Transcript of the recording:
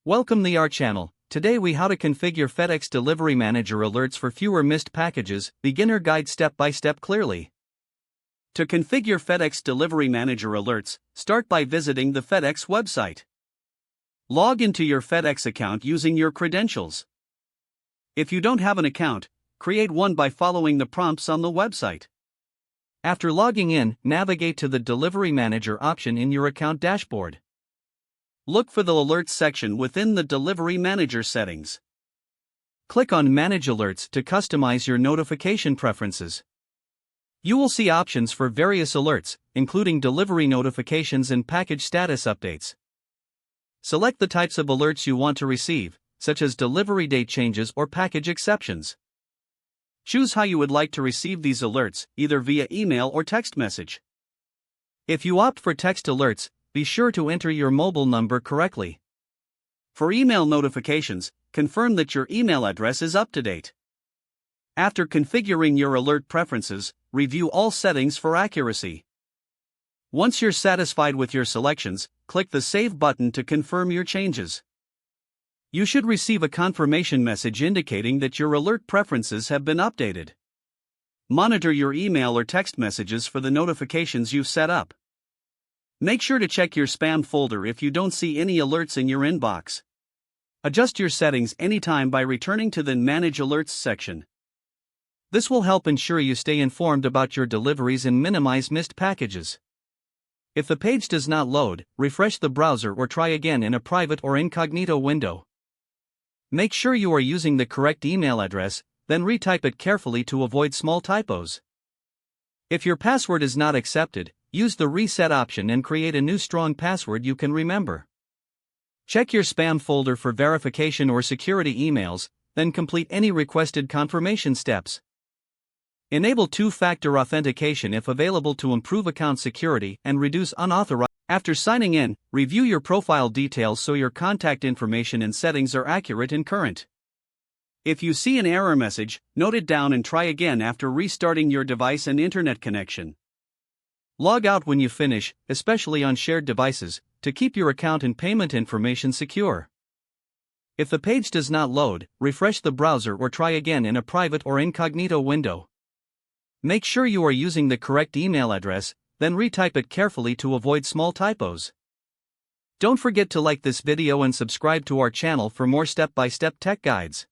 Welcome to our channel. Today we how to configure FedEx Delivery Manager alerts for fewer missed packages, beginner guide step by step clearly. To configure FedEx Delivery Manager alerts, start by visiting the FedEx website. Log into your FedEx account using your credentials. If you don't have an account, create one by following the prompts on the website. After logging in, navigate to the Delivery Manager option in your account dashboard. Look for the Alerts section within the Delivery Manager settings. Click on Manage Alerts to customize your notification preferences. You will see options for various alerts, including delivery notifications and package status updates. Select the types of alerts you want to receive, such as delivery date changes or package exceptions. Choose how you would like to receive these alerts, either via email or text message. If you opt for text alerts, be sure to enter your mobile number correctly. For email notifications, confirm that your email address is up to date. After configuring your alert preferences, review all settings for accuracy. Once you're satisfied with your selections, click the Save button to confirm your changes. You should receive a confirmation message indicating that your alert preferences have been updated. Monitor your email or text messages for the notifications you've set up. Make sure to check your spam folder if you don't see any alerts in your inbox. Adjust your settings anytime by returning to the Manage Alerts section. This will help ensure you stay informed about your deliveries and minimize missed packages. If the page does not load, refresh the browser or try again in a private or incognito window. Make sure you are using the correct email address, then retype it carefully to avoid small typos. If your password is not accepted, use the Reset option and create a new strong password you can remember. Check your spam folder for verification or security emails, then complete any requested confirmation steps. Enable two-factor authentication if available to improve account security and reduce unauthorized. After signing in, review your profile details so your contact information and settings are accurate and current. If you see an error message, note it down and try again after restarting your device and internet connection. Log out when you finish, especially on shared devices, to keep your account and payment information secure. If the page does not load, refresh the browser or try again in a private or incognito window. Make sure you are using the correct email address, then retype it carefully to avoid small typos. Don't forget to like this video and subscribe to our channel for more step-by-step tech guides.